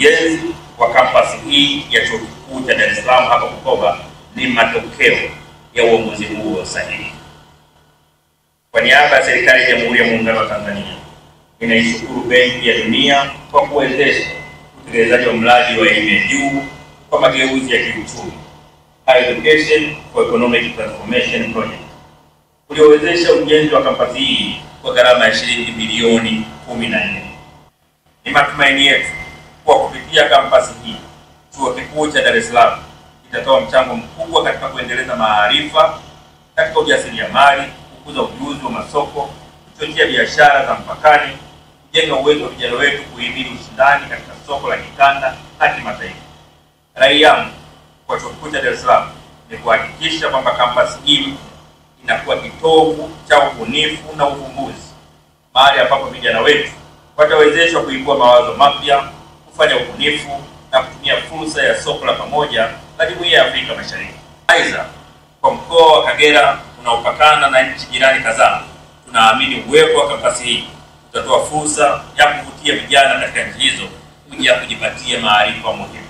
Ujenzi wa kampasi hii ya Chuo Kikuu cha Dar es Salaam hapa Bukoba ni matokeo ya uongozi huo sahihi. Kwa niaba ya serikali ya Jamhuri ya Muungano wa Tanzania, ninaishukuru Benki ya Dunia kwa kuwezesha utekelezaji wa mradi wa elimu ya juu kwa mageuzi ya kiuchumi, Higher Education for Economic Transformation Project, uliowezesha ujenzi wa kampasi hii kwa gharama ya shilingi bilioni 14. Ni matumaini yetu kwa kupitia kampasi hii, Chuo Kikuu cha Dar es Salaam kitatoa mchango mkubwa katika kuendeleza maarifa katika ujasiriamali, kukuza ujuzi wa masoko, kuchochea biashara za mpakani, kujenga uwezo wa vijana wetu kuhimili ushindani katika soko la kikanda na kimataifa. Rai yangu kwa Chuo Kikuu cha Dar es Salaam ni kuhakikisha kwamba kampasi hii inakuwa kitovu cha ubunifu na uvumbuzi, mahali ambapo vijana wetu watawezeshwa kuibua mawazo mapya, kufanya ubunifu na kutumia fursa ya soko la pamoja la Jumuiya ya Afrika Mashariki. Aidha, kwa mkoa wa Kagera unaopakana na nchi jirani kadhaa, tunaamini uwepo wa kampasi hii utatoa fursa ya kuvutia vijana katika nchi hizo kuja kujipatia maarifa muhimu.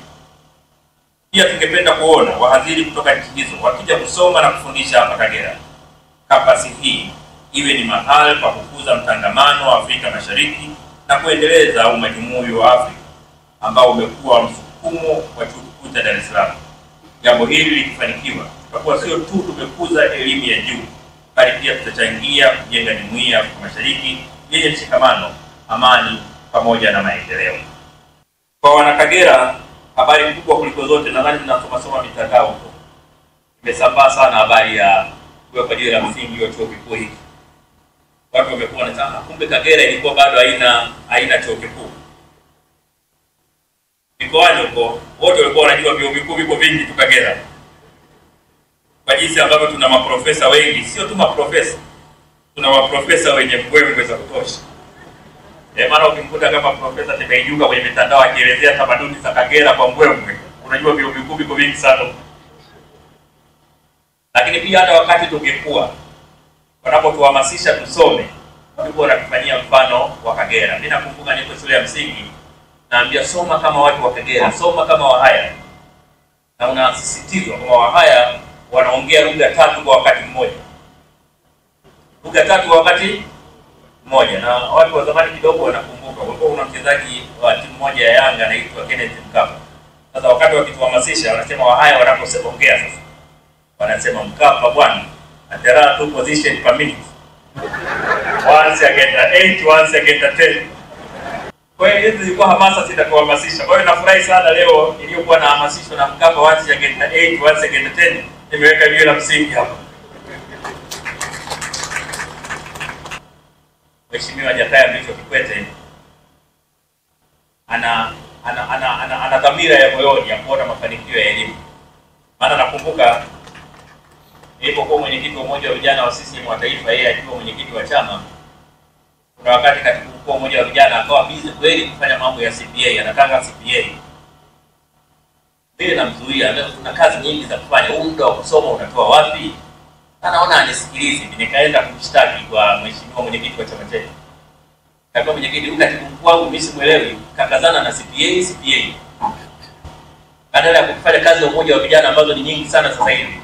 Pia tungependa kuona wahadhiri kutoka nchi hizo wakija kusoma na kufundisha hapa Kagera. Kampasi hii iwe ni mahali pa kukuza mtangamano wa Afrika Mashariki na kuendeleza umajumui wa Afrika ambao umekuwa msukumo wa Chuo Kikuu cha Dar es Salaam. Jambo hili likifanikiwa, tutakuwa sio tu tumekuza elimu ya juu, bali pia tutachangia kujenga Jumuiya ya Afrika Mashariki yenye mshikamano, amani pamoja na maendeleo. Kwa Wanakagera, habari kubwa kuliko zote, nadhani mnasoma mitandao huko, imesambaa sana habari ya kwa jiwe la msingi wa chuo kikuu hiki. Watu wamekuwa wanasema kumbe Kagera ilikuwa bado haina chuo kikuu. Mikoani huko wote walikuwa wanajua vyuo vikuu viko vingi tu Kagera. Kwa jinsi ambavyo tuna maprofesa wengi, sio tu maprofesa, tuna maprofesa wenye mbwembwe za kutosha. Maana ukimkuta kama Profesa Tebaijuka kwenye mitandao akielezea tamaduni za Kagera kwa mbwembwe, unajua vyuo vikuu viko vingi sana. Lakini pia hata wakati tungekuwa wanapotuhamasisha tusome, walikuwa wanatufanyia mfano wa Kagera. Mimi nakumbuka niko shule ya msingi, naambia soma kama watu wa Kagera, soma kama Wahaya. Na unasisitizwa kama Wahaya wanaongea lugha 3 kwa wakati mmoja. Lugha 3 kwa wakati mmoja. Na watu wa zamani kidogo wanakumbuka, walikuwa kuna mchezaji wa timu moja ya Yanga anaitwa Kenneth Mkapa. Sasa wakati wakituhamasisha wanasema Wahaya wanapoongea sasa, wanasema Mkapa bwana, there are 2 positions per minute. Once against 8, once against 10. Kwa hiyo hizi zilikuwa hamasa zitakuhamasisha. Kwa hiyo nafurahi sana leo niliyokuwa na hamasisho na Mkapa once against 8, once against 10. Nimeweka jiwe la msingi hapa. Mheshimiwa Jakaya Mrisho Kikwete ana dhamira ya moyoni ya kuona mafanikio ya elimu. Maana nakumbuka nilipokuwa mwenyekiti wa umoja wa vijana wa CCM wa taifa, yeye akiwa mwenyekiti wa chama, kuna wakati katibu mkuu wa umoja wa vijana akawa busy kweli kufanya mambo ya CPA, anataka CPA. Bila namzuia, kuna kazi nyingi za kufanya, muda wa kusoma unatoa wapi? Anaona anisikilize. Nikaenda kumshtaki kwa mheshimiwa mwenyekiti wa chama chetu. Kama mwenyekiti, katibu mkuu wangu mimi simuelewi, kakazana na CPA. Badala ya kufanya kazi ya umoja wa vijana ambazo ni nyingi sana sasa hivi.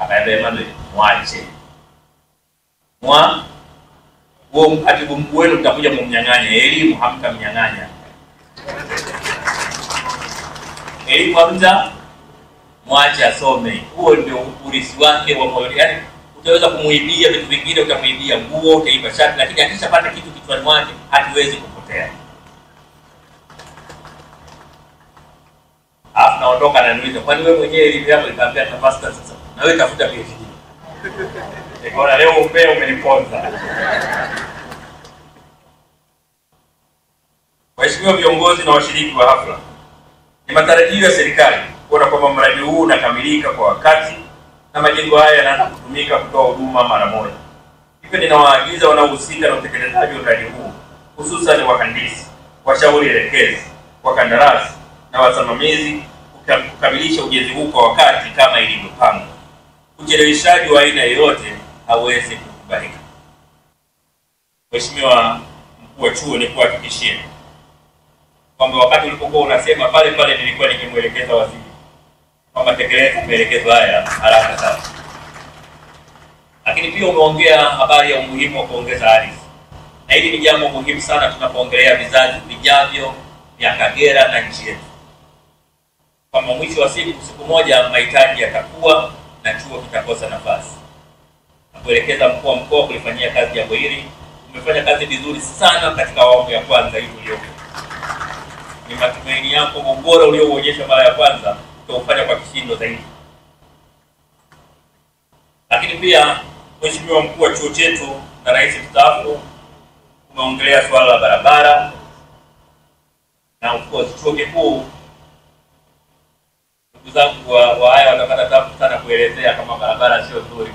Akaambia Emmanuel, mwache. Huo katibu mkuu wenu mtakuja kumnyang'anya elimu, hamtamnyang'anya. Elimu hamta, mwache asome. Huo ndio urisi wake wa moyo. Yaani utaweza kumuibia vitu vingine, utamuibia nguo, utaiba shati, lakini akishapata kitu kichwani mwake hatuwezi kupotea. Alafu naondoka na niuliza, kwani wewe mwenyewe elimu yako ikaambia na master sasa? Na wewe tafuta PhD. Nikaona leo umbea umeniponza. Waheshimiwa viongozi na washiriki wa hafla, ni matarajio ya serikali kuona kwamba mradi huu unakamilika kwa wakati na majengo haya yanaanza kutumika kutoa huduma mara moja. Hivyo ninawaagiza wanaohusika na utekelezaji wa mradi huu, hususan wahandisi, washauri elekezi, wakandarasi na wasimamizi, kukamilisha ujenzi huu kwa wakati kama ilivyopangwa. Ucheleweshaji wa aina yoyote hauwezi kukubalika. Mheshimiwa mkuu wa chuo, ni kuhakikishia kwamba wakati ulipokuwa unasema pale pale nilikuwa nikimuelekeza waziri kwamba tekeleza maelekezo haya haraka sana. Lakini pia umeongea habari ya umuhimu wa kuongeza ardhi, na hili ni jambo muhimu sana tunapoongelea vizazi vijavyo vya Kagera na nchi yetu, kwamba mwisho wa siku moja mahitaji yatakuwa na chuo kitakosa nafasi. Na kuelekeza mkuu wa mkoa kulifanyia kazi jambo hili. Umefanya kazi vizuri sana katika awamu ya kwanza hii uliyopo. Ni matumaini yako ubora ulioonyesha mara ya kwanza utaufanya kwa kishindo zaidi. Lakini pia Mheshimiwa mkuu wa chuo chetu na rais mstaafu, umeongelea swala la barabara, na of course chuo kikuu, ndugu zangu wa haya watapata tabu sana kuelezea kama barabara sio nzuri.